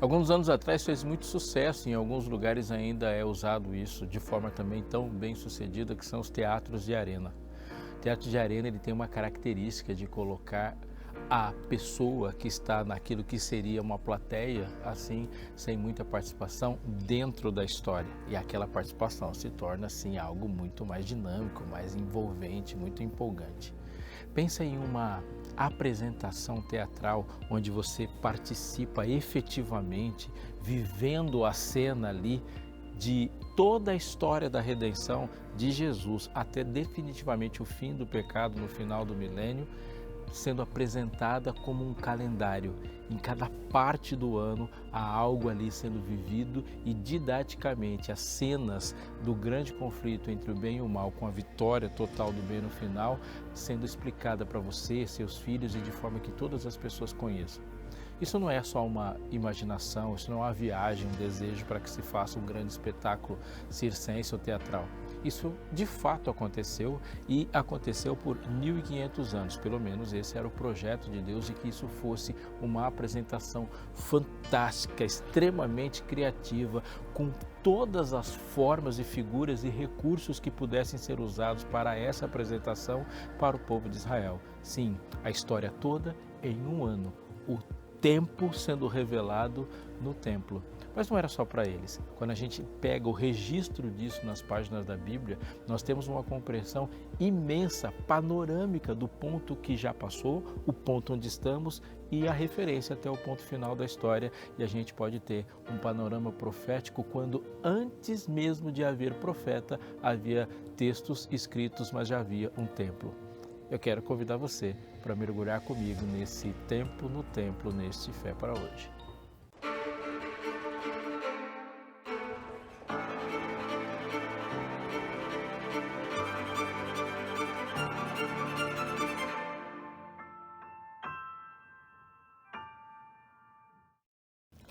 Alguns anos atrás fez muito sucesso, em alguns lugares ainda é usado isso de forma também tão bem sucedida, que são os teatros de arena. O teatro de arena ele tem uma característica de colocar a pessoa que está naquilo que seria uma plateia, assim, sem muita participação, dentro da história. E aquela participação se torna, assim, algo muito mais dinâmico, mais envolvente, muito empolgante. Pensa em uma apresentação teatral onde você participa efetivamente, vivendo a cena ali de toda a história da redenção de Jesus até definitivamente o fim do pecado no final do milênio, sendo apresentada como um calendário. Em cada parte do ano há algo ali sendo vivido e didaticamente as cenas do grande conflito entre o bem e o mal, com a vitória total do bem no final, sendo explicada para você, seus filhos e de forma que todas as pessoas conheçam. Isso não é só uma imaginação, isso não é uma viagem, um desejo para que se faça um grande espetáculo circense ou teatral. Isso de fato aconteceu e aconteceu por 1500 anos, pelo menos esse era o projeto de Deus, de que isso fosse uma apresentação fantástica, extremamente criativa, com todas as formas e figuras e recursos que pudessem ser usados para essa apresentação para o povo de Israel. Sim, a história toda em um ano, o tempo sendo revelado no templo. Mas não era só para eles. Quando a gente pega o registro disso nas páginas da Bíblia, nós temos uma compreensão imensa, panorâmica do ponto que já passou, o ponto onde estamos e a referência até o ponto final da história. E a gente pode ter um panorama profético quando antes mesmo de haver profeta, havia textos escritos, mas já havia um templo. Eu quero convidar você para mergulhar comigo nesse tempo no templo, neste Fé para Hoje.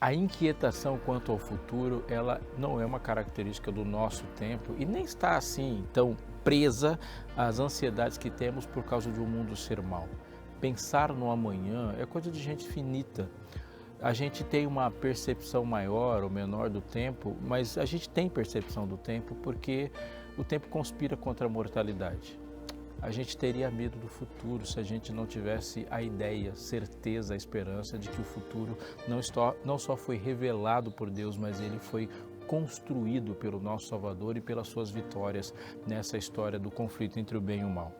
A inquietação quanto ao futuro, ela não é uma característica do nosso tempo e nem está assim tão presa às ansiedades que temos por causa de um mundo ser mau. Pensar no amanhã é coisa de gente finita. A gente tem uma percepção maior ou menor do tempo, mas a gente tem percepção do tempo porque o tempo conspira contra a mortalidade. A gente teria medo do futuro se a gente não tivesse a ideia, certeza, a esperança de que o futuro não só foi revelado por Deus, mas ele foi construído pelo nosso Salvador e pelas suas vitórias nessa história do conflito entre o bem e o mal.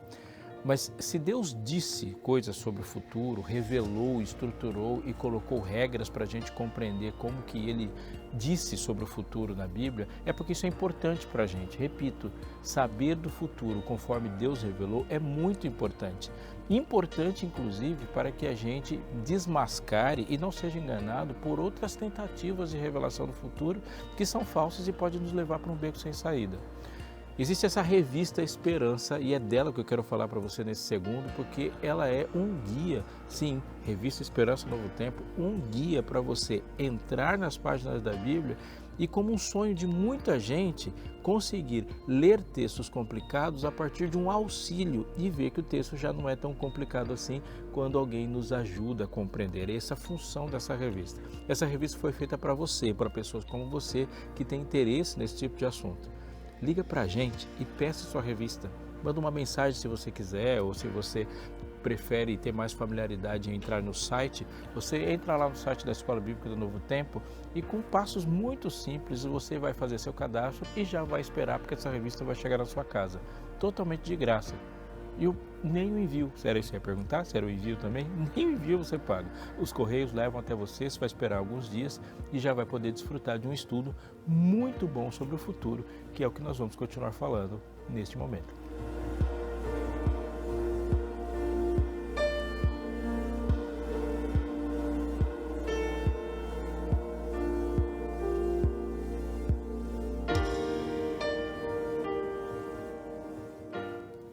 Mas se Deus disse coisas sobre o futuro, revelou, estruturou e colocou regras para a gente compreender como que Ele disse sobre o futuro na Bíblia, é porque isso é importante para a gente. Repito, saber do futuro conforme Deus revelou é muito importante. Importante, inclusive, para que a gente desmascare e não seja enganado por outras tentativas de revelação do futuro que são falsas e podem nos levar para um beco sem saída. Existe essa revista Esperança e é dela que eu quero falar para você nesse segundo, porque ela é um guia, sim, Revista Esperança Novo Tempo, um guia para você entrar nas páginas da Bíblia e, como um sonho de muita gente, conseguir ler textos complicados a partir de um auxílio e ver que o texto já não é tão complicado assim quando alguém nos ajuda a compreender. Essa é a função dessa revista. Essa revista foi feita para você, para pessoas como você que tem interesse nesse tipo de assunto. Liga para a gente e peça sua revista. Manda uma mensagem se você quiser ou se você prefere ter mais familiaridade em entrar no site. Você entra lá no site da Escola Bíblica do Novo Tempo e com passos muito simples você vai fazer seu cadastro e já vai esperar porque essa revista vai chegar na sua casa. Totalmente de graça. E nem o envio, se era isso que ia perguntar, se era o envio também, nem o envio você paga. Os correios levam até você vai esperar alguns dias e já vai poder desfrutar de um estudo muito bom sobre o futuro, que é o que nós vamos continuar falando neste momento.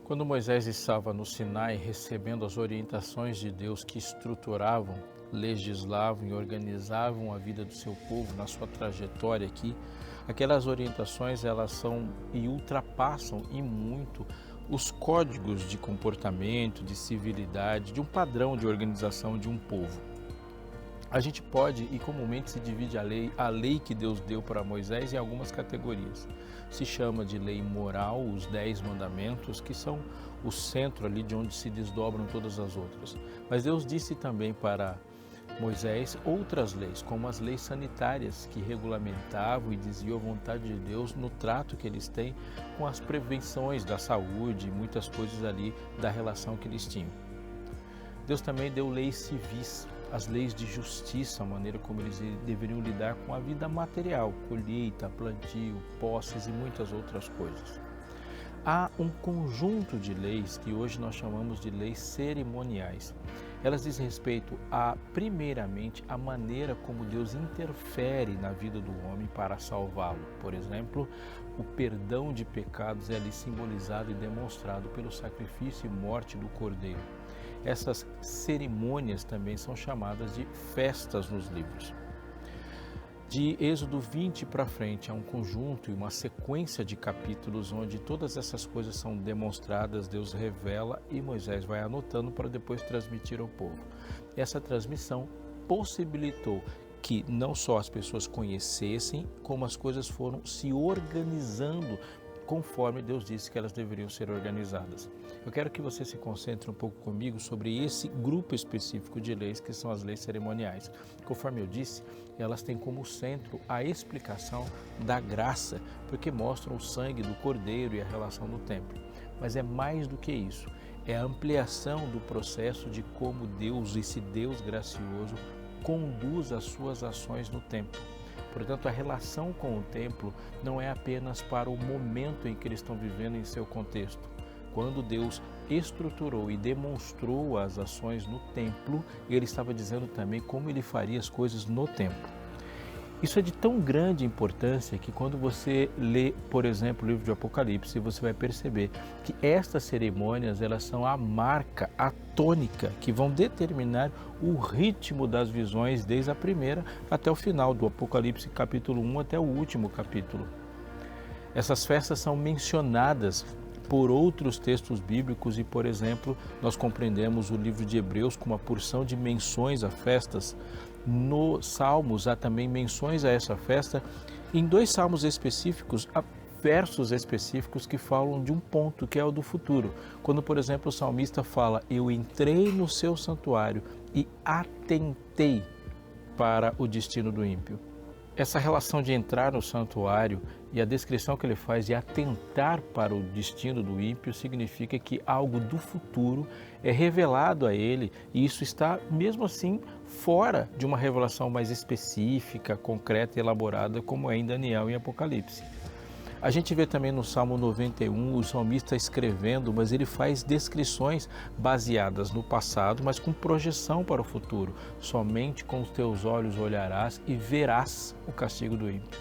Quando Moisés estava no Sinai recebendo as orientações de Deus que estruturavam, legislavam e organizavam a vida do seu povo na sua trajetória aqui, aquelas orientações elas são e ultrapassam e muito os códigos de comportamento, de civilidade, de um padrão de organização de um povo. A gente pode e comumente se divide a lei que Deus deu para Moisés em algumas categorias. Se chama de lei moral, os 10 mandamentos, que são o centro ali de onde se desdobram todas as outras. Mas Deus disse também para Moisés outras leis, como as leis sanitárias, que regulamentavam e diziam a vontade de Deus no trato que eles têm com as prevenções da saúde e muitas coisas ali da relação que eles tinham. Deus também deu leis civis, as leis de justiça, a maneira como eles deveriam lidar com a vida material, colheita, plantio, posses e muitas outras coisas. Há um conjunto de leis que hoje nós chamamos de leis cerimoniais. Elas dizem respeito primeiramente, a maneira como Deus interfere na vida do homem para salvá-lo. Por exemplo, o perdão de pecados é ali simbolizado e demonstrado pelo sacrifício e morte do Cordeiro. Essas cerimônias também são chamadas de festas nos livros. De Êxodo 20 para frente, há um conjunto e uma sequência de capítulos onde todas essas coisas são demonstradas, Deus revela e Moisés vai anotando para depois transmitir ao povo. Essa transmissão possibilitou que não só as pessoas conhecessem, como as coisas foram se organizando conforme Deus disse que elas deveriam ser organizadas. Eu quero que você se concentre um pouco comigo sobre esse grupo específico de leis, que são as leis cerimoniais. Conforme eu disse, elas têm como centro a explicação da graça, porque mostram o sangue do Cordeiro e a relação do templo. Mas é mais do que isso, é a ampliação do processo de como Deus, esse Deus gracioso, conduz as suas ações no templo. Portanto, a relação com o templo não é apenas para o momento em que eles estão vivendo em seu contexto. Quando Deus estruturou e demonstrou as ações no templo, ele estava dizendo também como ele faria as coisas no templo. Isso é de tão grande importância que quando você lê, por exemplo, o livro de Apocalipse, você vai perceber que estas cerimônias, elas são a marca, a tônica, que vão determinar o ritmo das visões desde a primeira até o final, do Apocalipse capítulo 1 até o último capítulo. Essas festas são mencionadas por outros textos bíblicos e, por exemplo, nós compreendemos o livro de Hebreus com uma porção de menções a festas. Nos Salmos há também menções a essa festa, em 2 salmos específicos, há versos específicos que falam de um ponto que é o do futuro. Quando, por exemplo, o salmista fala: eu entrei no seu santuário e atentei para o destino do ímpio. Essa relação de entrar no santuário e a descrição que ele faz de atentar para o destino do ímpio significa que algo do futuro é revelado a ele, e isso está, mesmo assim, fora de uma revelação mais específica, concreta e elaborada, como é em Daniel e Apocalipse. A gente vê também no Salmo 91 o salmista escrevendo, mas ele faz descrições baseadas no passado, mas com projeção para o futuro. Somente com os teus olhos olharás e verás o castigo do ímpio.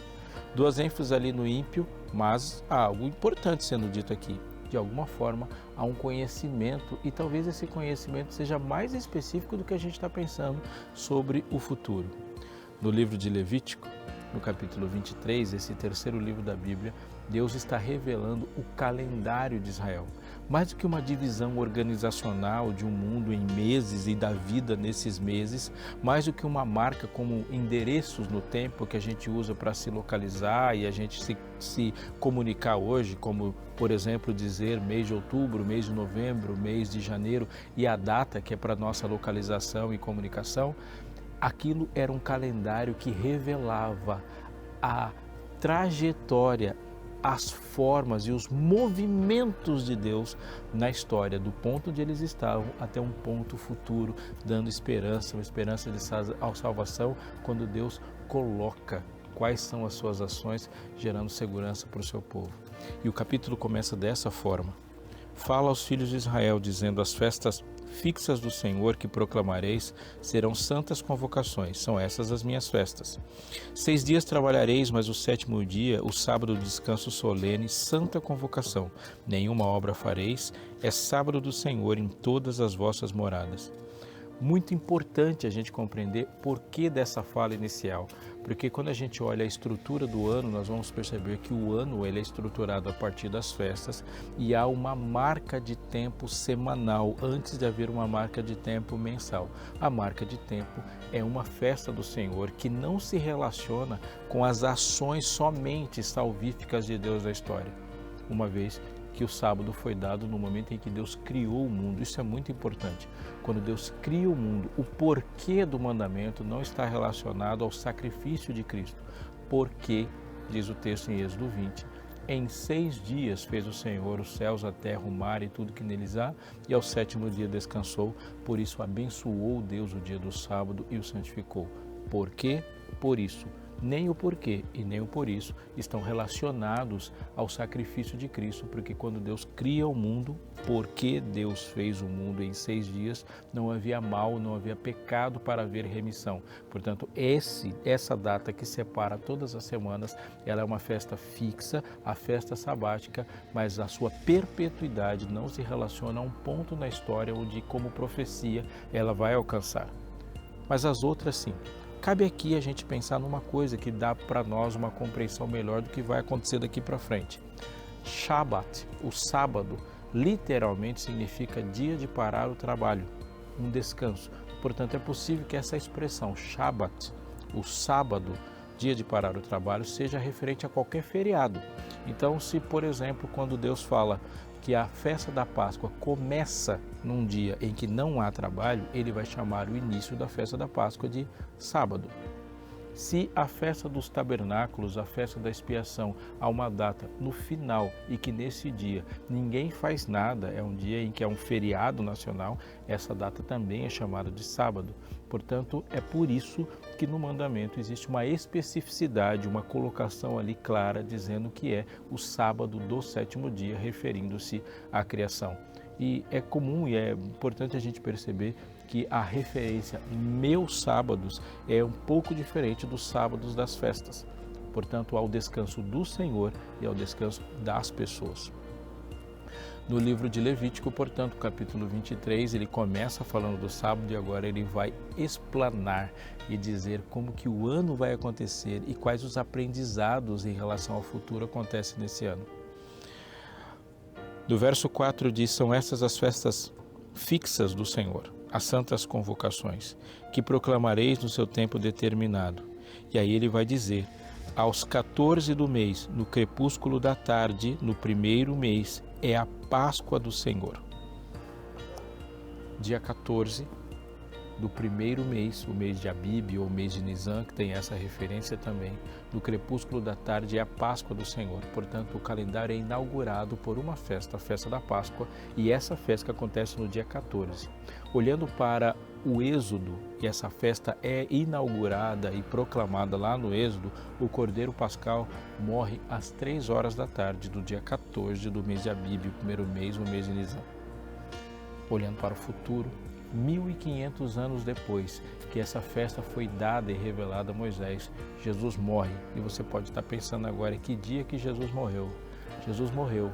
2 ênfases ali no ímpio, mas há algo importante sendo dito aqui. De alguma forma, há um conhecimento, e talvez esse conhecimento seja mais específico do que a gente está pensando sobre o futuro. No livro de Levítico, no capítulo 23, esse terceiro livro da Bíblia, Deus está revelando o calendário de Israel. Mais do que uma divisão organizacional de um mundo em meses e da vida nesses meses, mais do que uma marca como endereços no tempo que a gente usa para se localizar e a gente se comunicar hoje, como, por exemplo, dizer mês de outubro, mês de novembro, mês de janeiro e a data que é para nossa localização e comunicação. Aquilo era um calendário que revelava a trajetória, as formas e os movimentos de Deus na história, do ponto onde eles estavam até um ponto futuro, dando esperança, uma esperança de salvação, quando Deus coloca quais são as suas ações, gerando segurança para o seu povo. E o capítulo começa dessa forma: fala aos filhos de Israel, dizendo: as festas fixas do Senhor que proclamareis serão santas convocações, são essas as minhas festas. 6 dias trabalhareis, mas o 7º dia, o sábado de descanso solene, santa convocação. Nenhuma obra fareis, é sábado do Senhor em todas as vossas moradas. Muito importante a gente compreender por que dessa fala inicial, porque quando a gente olha a estrutura do ano, nós vamos perceber que o ano ele é estruturado a partir das festas e há uma marca de tempo semanal antes de haver uma marca de tempo mensal. A marca de tempo é uma festa do Senhor que não se relaciona com as ações somente salvíficas de Deus na história, uma vez que o sábado foi dado no momento em que Deus criou o mundo. Isso é muito importante. Quando Deus cria o mundo, o porquê do mandamento não está relacionado ao sacrifício de Cristo. Porque, diz o texto em Êxodo 20, em 6 dias fez o Senhor os céus, a terra, o mar e tudo que neles há, e ao 7º dia descansou. Por isso abençoou Deus o dia do sábado e o santificou. Por quê? Por isso. Nem o porquê e nem o por isso estão relacionados ao sacrifício de Cristo, porque quando Deus cria o mundo, porque Deus fez o mundo em 6 dias, não havia mal, não havia pecado para haver remissão. Portanto, essa data que separa todas as semanas, ela é uma festa fixa, a festa sabática, mas a sua perpetuidade não se relaciona a um ponto na história onde, como profecia, ela vai alcançar. Mas as outras sim. Cabe aqui a gente pensar numa coisa que dá para nós uma compreensão melhor do que vai acontecer daqui para frente. Shabat, o sábado, literalmente significa dia de parar o trabalho, um descanso. Portanto, é possível que essa expressão Shabat, o sábado, dia de parar o trabalho, seja referente a qualquer feriado. Então, se, por exemplo, quando Deus fala que a festa da Páscoa começa num dia em que não há trabalho, ele vai chamar o início da festa da Páscoa de sábado. Se a festa dos tabernáculos, a festa da expiação, há uma data no final e que nesse dia ninguém faz nada, é um dia em que é um feriado nacional, essa data também é chamada de sábado. Portanto, é por isso que no mandamento existe uma especificidade, uma colocação ali clara, dizendo que é o sábado do 7º dia, referindo-se à criação. E é comum e é importante a gente perceber que a referência meus sábados é um pouco diferente dos sábados das festas. Portanto, ao descanso do Senhor e ao descanso das pessoas. No livro de Levítico, portanto, capítulo 23, ele começa falando do sábado e agora ele vai explanar e dizer como que o ano vai acontecer e quais os aprendizados em relação ao futuro acontecem nesse ano. Do verso 4 diz, são estas as festas fixas do Senhor, as santas convocações, que proclamareis no seu tempo determinado. E aí ele vai dizer, aos 14 do mês, no crepúsculo da tarde, no 1º mês, é a Páscoa do Senhor. Dia 14 do 1º mês, o mês de Abib ou o mês de Nisan, que tem essa referência também, no crepúsculo da tarde é a Páscoa do Senhor. Portanto, o calendário é inaugurado por uma festa, a festa da Páscoa, e essa festa acontece no dia 14. Olhando para o Êxodo, e essa festa é inaugurada e proclamada lá no Êxodo, o Cordeiro Pascal morre às 3 horas da tarde do dia 14 do mês de Abib, o 1º mês, o mês de Nisan. Olhando para o futuro, 1500 anos depois que essa festa foi dada e revelada a Moisés, Jesus morre. E você pode estar pensando agora, que dia que Jesus morreu? Jesus morreu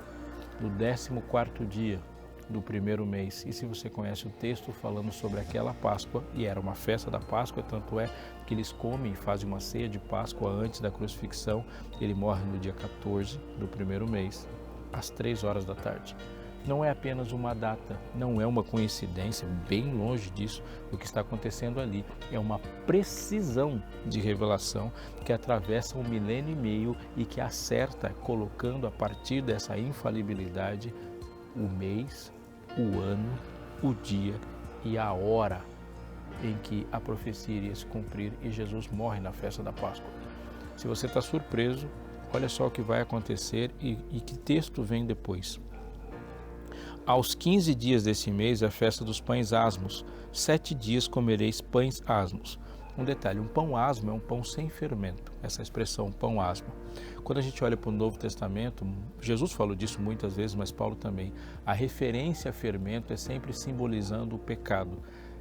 no 14º dia do 1º mês. E se você conhece o texto falando sobre aquela Páscoa, e era uma festa da Páscoa, tanto é que eles comem e fazem uma ceia de Páscoa antes da crucifixão, ele morre no dia 14 do 1º mês, às 3 horas da tarde. Não é apenas uma data, não é uma coincidência, bem longe disso. O que está acontecendo ali é uma precisão de revelação que atravessa 1 milênio e meio e que acerta, colocando a partir dessa infalibilidade o mês, o ano, o dia e a hora em que a profecia iria se cumprir e Jesus morre na festa da Páscoa. Se você está surpreso, olha só o que vai acontecer e que texto vem depois. Aos 15 dias desse mês é a festa dos pães asmos. 7 dias comereis pães asmos. Um detalhe, um pão asmo é um pão sem fermento. Essa expressão, pão asmo. Quando a gente olha para o Novo Testamento, Jesus falou disso muitas vezes, mas Paulo também. A referência a fermento é sempre simbolizando o pecado.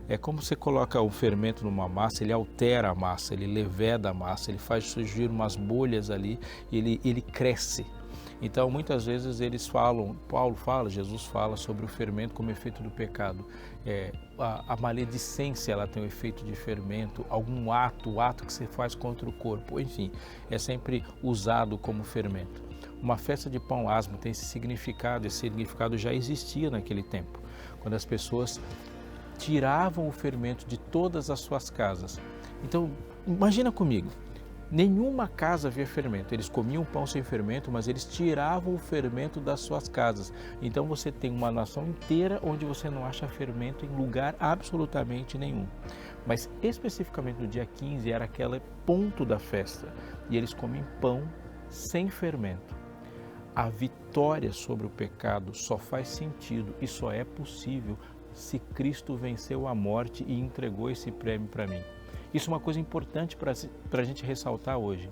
É como você coloca o fermento numa massa, ele altera a massa, ele leveda a massa, ele faz surgir umas bolhas ali, ele cresce. Então, muitas vezes Jesus fala sobre o fermento como efeito do pecado. A maledicência, ela tem um efeito de fermento, algum ato, o ato que você faz contra o corpo, enfim, é sempre usado como fermento. Uma festa de pão asmo tem esse significado já existia naquele tempo, quando as pessoas tiravam o fermento de todas as suas casas. Então, imagina comigo, nenhuma casa havia fermento, eles comiam pão sem fermento, mas eles tiravam o fermento das suas casas. Então você tem uma nação inteira onde você não acha fermento em lugar absolutamente nenhum. Mas especificamente no dia 15 era aquele ponto da festa, e eles comem pão sem fermento. A vitória sobre o pecado só faz sentido e só é possível se Cristo venceu a morte e entregou esse prêmio para mim. Isso é uma coisa importante para a gente ressaltar hoje.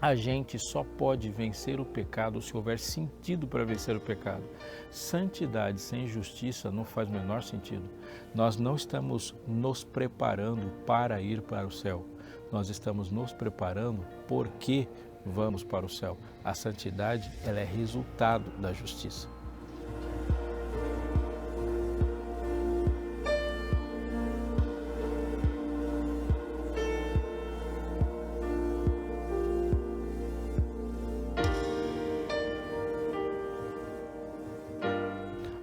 A gente só pode vencer o pecado se houver sentido para vencer o pecado. Santidade sem justiça não faz o menor sentido. Nós não estamos nos preparando para ir para o céu. Nós estamos nos preparando porque vamos para o céu. A santidade, ela é resultado da justiça.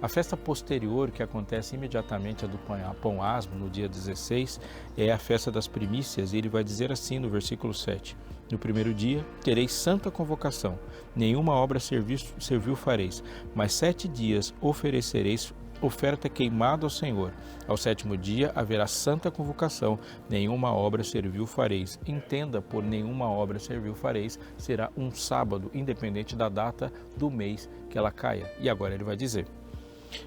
A festa posterior, que acontece imediatamente a do pão asmo, no dia 16, é a festa das primícias, e ele vai dizer assim no versículo 7. No primeiro dia tereis santa convocação, nenhuma obra servil fareis, mas 7 dias oferecereis oferta queimada ao Senhor. Ao 7º dia haverá santa convocação, nenhuma obra servil fareis. Entenda, por nenhuma obra servil fareis, será um sábado, independente da data do mês que ela caia. E agora ele vai dizer: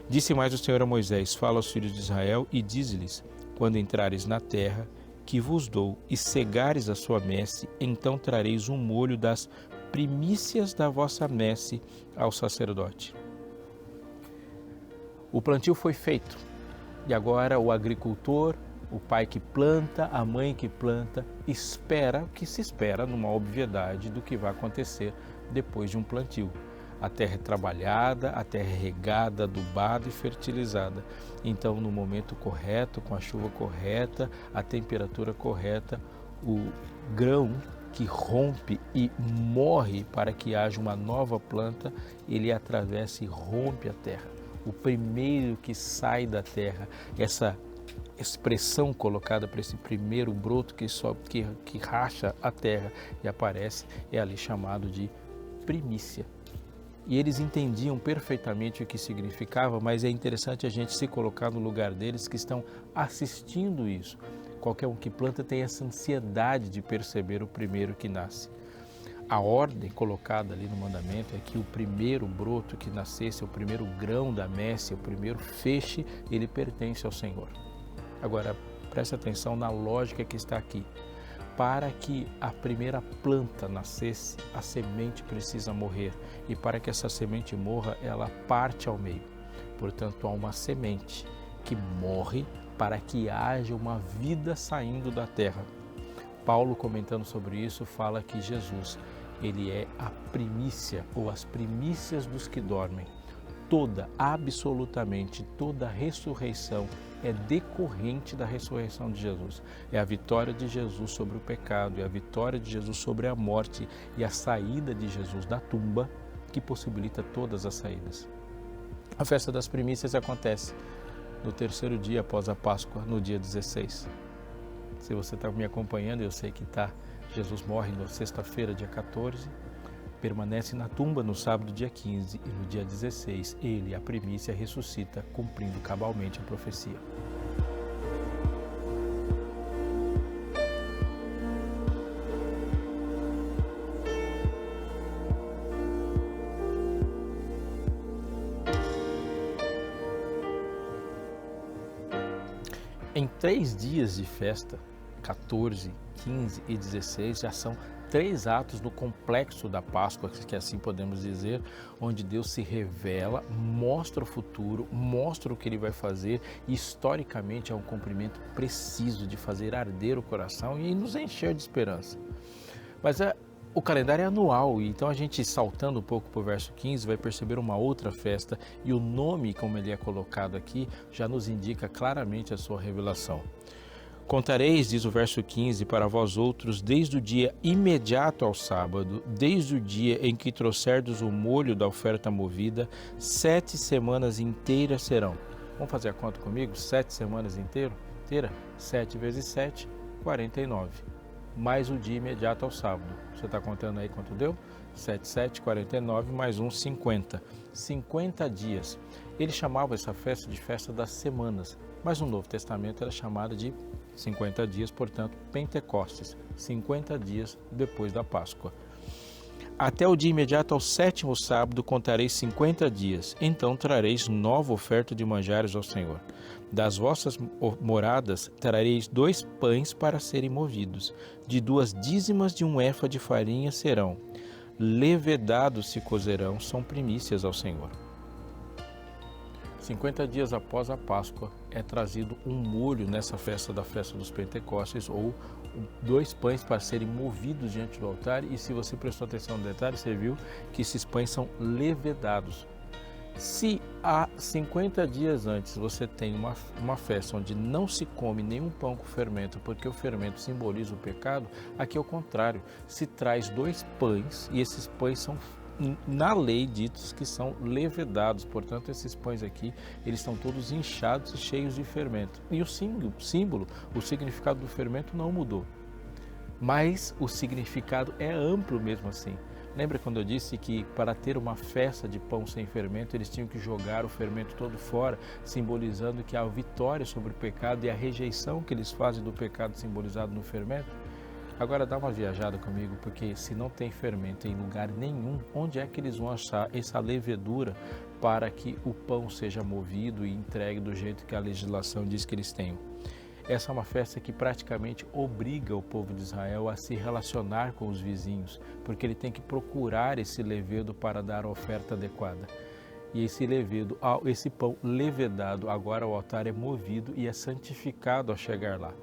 Disse mais o Senhor a Moisés: Fala aos filhos de Israel e dize-lhes: Quando entrares na terra que vos dou e cegares a sua messe, então trareis um molho das primícias da vossa messe ao sacerdote. O plantio foi feito e agora o agricultor, o pai que planta, a mãe que planta, espera o que se espera numa obviedade do que vai acontecer depois de um plantio. A terra é trabalhada, a terra é regada, adubada e fertilizada. Então, no momento correto, com a chuva correta, a temperatura correta, o grão que rompe e morre para que haja uma nova planta, ele atravessa e rompe a terra. O primeiro que sai da terra, essa expressão colocada para esse primeiro broto que racha a terra e aparece, é ali chamado de primícia. E eles entendiam perfeitamente o que significava, mas é interessante a gente se colocar no lugar deles que estão assistindo isso. Qualquer um que planta tem essa ansiedade de perceber o primeiro que nasce. A ordem colocada ali no mandamento é que o primeiro broto que nascesse, o primeiro grão da messe, o primeiro feixe, ele pertence ao Senhor. Agora, preste atenção na lógica que está aqui. Para que a primeira planta nascesse, a semente precisa morrer. E para que essa semente morra, ela parte ao meio. Portanto, há uma semente que morre para que haja uma vida saindo da terra. Paulo, comentando sobre isso, fala que Jesus, ele é a primícia ou as primícias dos que dormem. Absolutamente toda ressurreição é decorrente da ressurreição de Jesus. É a vitória de Jesus sobre o pecado, é a vitória de Jesus sobre a morte e a saída de Jesus da tumba que possibilita todas as saídas. A festa das primícias acontece no 3º dia após a Páscoa, no dia 16. Se você está me acompanhando, eu sei que está. Jesus morre na sexta-feira, dia 14, permanece na tumba no sábado, dia 15, e no dia 16, ele, a primícia, ressuscita, cumprindo cabalmente a profecia. Em 3 dias de festa, 14, 15 e 16, já são 3 atos do complexo da Páscoa, que assim podemos dizer, onde Deus se revela, mostra o futuro, mostra o que Ele vai fazer e historicamente é um cumprimento preciso de fazer arder o coração e nos encher de esperança. Mas O calendário é anual, então a gente saltando um pouco para o verso 15 vai perceber uma outra festa e o nome, como ele é colocado aqui, já nos indica claramente a sua revelação. Contareis, diz o verso 15, para vós outros, desde o dia imediato ao sábado, desde o dia em que trouxerdes o molho da oferta movida, 7 semanas inteiras serão. Vamos fazer a conta comigo? 7 semanas inteira? 7 vezes 7, 49. Mais o dia imediato ao sábado. Você está contando aí quanto deu? 7, 7, 49, mais 1, 50. 50 dias. Ele chamava essa festa de festa das semanas, mas no Novo Testamento era chamada de 50 dias, portanto, Pentecostes, 50 dias depois da Páscoa. Até o dia imediato ao 7º sábado contareis 50 dias, então trareis nova oferta de manjares ao Senhor. Das vossas moradas trareis 2 pães para serem movidos, de 2 dízimas de 1 éfa de farinha serão. Levedados se cozerão, são primícias ao Senhor. 50 dias após a Páscoa é trazido um molho nessa festa da festa dos Pentecostes, ou 2 pães para serem movidos diante do altar, e se você prestou atenção no detalhe, você viu que esses pães são levedados. Se há 50 dias antes você tem uma festa onde não se come nenhum pão com fermento, porque o fermento simboliza o pecado, aqui é o contrário, se traz 2 pães, e esses pães são na lei ditos que são levedados, portanto esses pães aqui, eles estão todos inchados e cheios de fermento. E o símbolo, o significado do fermento não mudou, mas o significado é amplo mesmo assim. Lembra quando eu disse que para ter uma festa de pão sem fermento, eles tinham que jogar o fermento todo fora, simbolizando que a vitória sobre o pecado e a rejeição que eles fazem do pecado simbolizado no fermento? Agora dá uma viajada comigo, porque se não tem fermento em lugar nenhum, onde é que eles vão achar essa levedura para que o pão seja movido e entregue do jeito que a legislação diz que eles tenham? Essa é uma festa que praticamente obriga o povo de Israel a se relacionar com os vizinhos, porque ele tem que procurar esse levedo para dar a oferta adequada. E esse pão levedado, agora o altar é movido e é santificado ao chegar lá.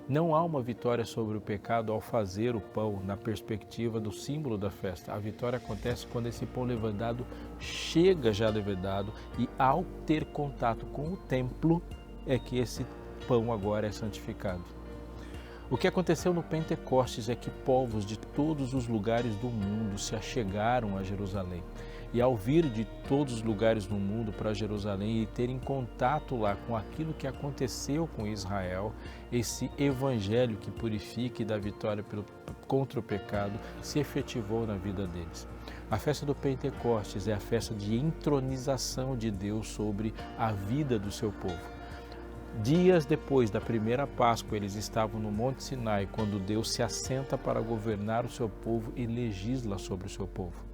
Não há uma vitória sobre o pecado ao fazer o pão na perspectiva do símbolo da festa. A vitória acontece quando esse pão levedado chega já levedado e ao ter contato com o templo é que esse pão agora é santificado. O que aconteceu no Pentecostes é que povos de todos os lugares do mundo se achegaram a Jerusalém. E ao vir de todos os lugares do mundo para Jerusalém e terem contato lá com aquilo que aconteceu com Israel, esse evangelho que purifica e dá vitória contra o pecado se efetivou na vida deles. A festa do Pentecostes é a festa de entronização de Deus sobre a vida do seu povo. Dias depois da primeira Páscoa, eles estavam no Monte Sinai, quando Deus se assenta para governar o seu povo e legisla sobre o seu povo.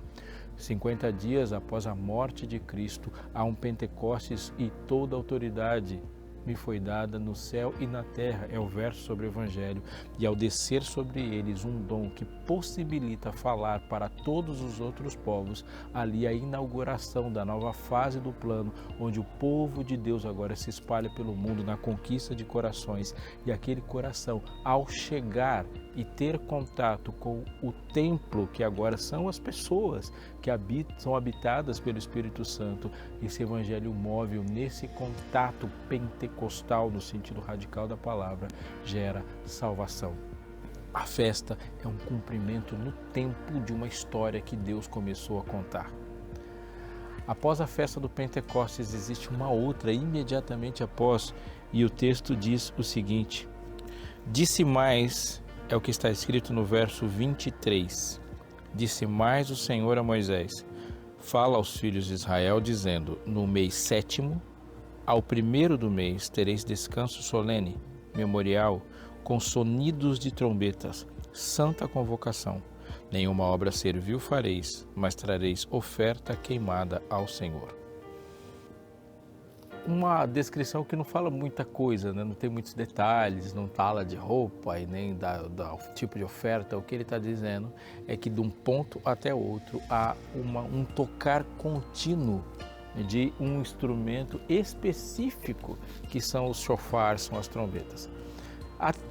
50 dias após a morte de Cristo, há um Pentecostes e toda a autoridade me foi dada no céu e na terra, é o verso sobre o Evangelho, e ao descer sobre eles um dom que possibilita falar para todos os outros povos, ali a inauguração da nova fase do plano, onde o povo de Deus agora se espalha pelo mundo na conquista de corações, e aquele coração, ao chegar e ter contato com o templo, que agora são as pessoas que são habitadas pelo Espírito Santo, esse Evangelho móvel, nesse contato pentecostal, no sentido radical da palavra, gera salvação. A festa é um cumprimento no tempo de uma história que Deus começou a contar. Após a festa do Pentecostes, existe uma outra imediatamente após, e o texto diz o seguinte: disse mais, é o que está escrito no verso 23, disse mais o Senhor a Moisés: fala aos filhos de Israel, dizendo, no mês 7º, ao 1º do mês, tereis descanso solene, memorial, com sonidos de trombetas, santa convocação. Nenhuma obra servil fareis, mas trareis oferta queimada ao Senhor. Uma descrição que não fala muita coisa, né? Não tem muitos detalhes, não fala de roupa e nem do tipo de oferta. O que ele está dizendo é que de um ponto até outro há um tocar contínuo de um instrumento específico, que são os shofar, são as trombetas.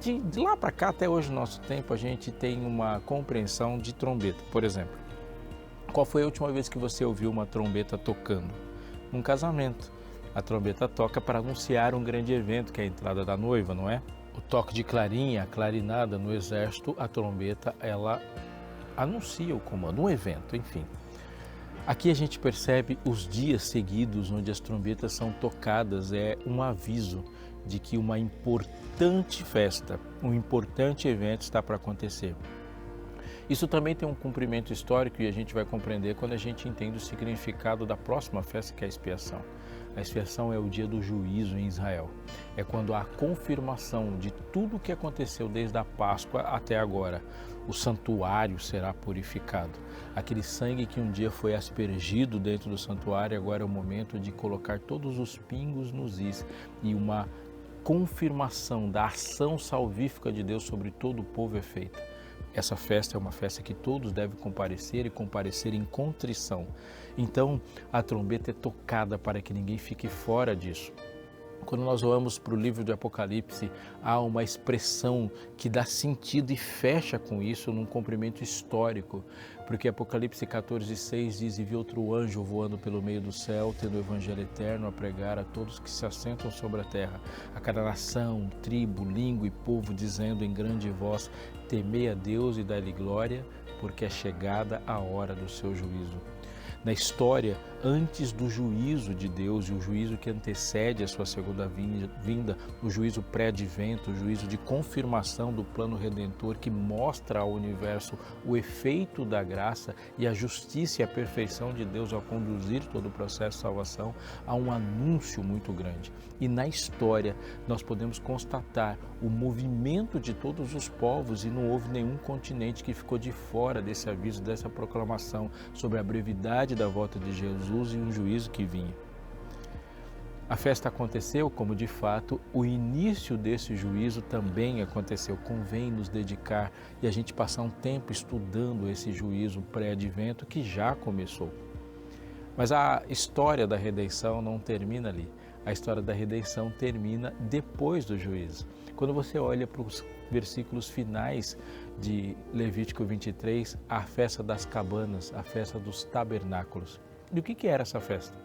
De lá para cá, até hoje no nosso tempo, a gente tem uma compreensão de trombeta. Por exemplo, qual foi a última vez que você ouviu uma trombeta tocando? Num casamento. A trombeta toca para anunciar um grande evento, que é a entrada da noiva, não é? O toque de clarinha, a clarinada no exército, a trombeta, ela anuncia o comando, um evento, enfim. Aqui a gente percebe os dias seguidos onde as trombetas são tocadas, é um aviso de que uma importante festa, um importante evento está para acontecer. Isso também tem um cumprimento histórico e a gente vai compreender quando a gente entende o significado da próxima festa, que é a expiação. A expiação é o dia do juízo em Israel. É quando há a confirmação de tudo o que aconteceu desde a Páscoa até agora. O santuário será purificado. Aquele sangue que um dia foi aspergido dentro do santuário, agora é o momento de colocar todos os pingos nos is e uma confirmação da ação salvífica de Deus sobre todo o povo é feita. Essa festa é uma festa que todos devem comparecer e comparecer em contrição. Então, a trombeta é tocada para que ninguém fique fora disso. Quando nós olhamos para o livro de Apocalipse, há uma expressão que dá sentido e fecha com isso num cumprimento histórico, porque Apocalipse 14:6 diz: "E vi outro anjo voando pelo meio do céu, tendo o evangelho eterno a pregar a todos que se assentam sobre a terra, a cada nação, tribo, língua e povo, dizendo em grande voz: temei a Deus e dai-lhe glória, porque é chegada a hora do seu juízo." Na história, antes do juízo de Deus e o juízo que antecede a sua segunda vinda, o juízo pré-advento, o juízo de confirmação do plano redentor que mostra ao universo o efeito da graça e a justiça e a perfeição de Deus ao conduzir todo o processo de salvação, há um anúncio muito grande. E na história nós podemos constatar o movimento de todos os povos e não houve nenhum continente que ficou de fora desse aviso, dessa proclamação sobre a brevidade da volta de Jesus e um juízo que vinha. A festa aconteceu como de fato o início desse juízo também aconteceu. Convém nos dedicar e a gente passar um tempo estudando esse juízo pré-advento que já começou. Mas a história da redenção não termina ali. A história da redenção termina depois do juízo. Quando você olha para os versículos finais de Levítico 23, a festa das cabanas, a festa dos tabernáculos. E o que era essa festa?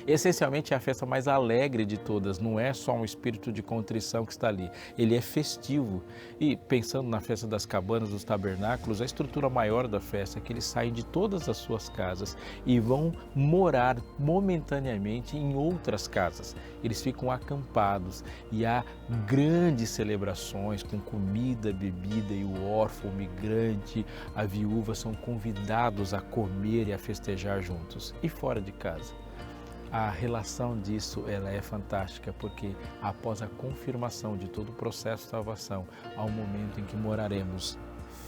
Essencialmente é a festa mais alegre de todas, não é só um espírito de contrição que está ali, ele é festivo. E pensando na festa das cabanas, dos tabernáculos, a estrutura maior da festa é que eles saem de todas as suas casas e vão morar momentaneamente em outras casas. Eles ficam acampados e há grandes celebrações com comida, bebida, e o órfão, o migrante, a viúva são convidados a comer e a festejar juntos. E fora de casa? A relação disso ela é fantástica, porque após a confirmação de todo o processo de salvação, há um momento em que moraremos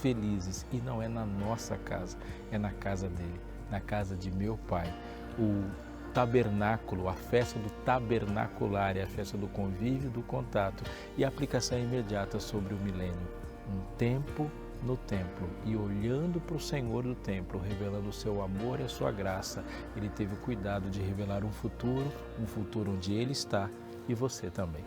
felizes, e não é na nossa casa, é na casa dele, na casa de meu Pai. O tabernáculo, a festa do tabernacular é a festa do convívio, do contato e a aplicação imediata sobre o milênio. Um tempo no templo e olhando para o Senhor do templo, revelando o seu amor e a sua graça, ele teve o cuidado de revelar um futuro onde ele está e você também.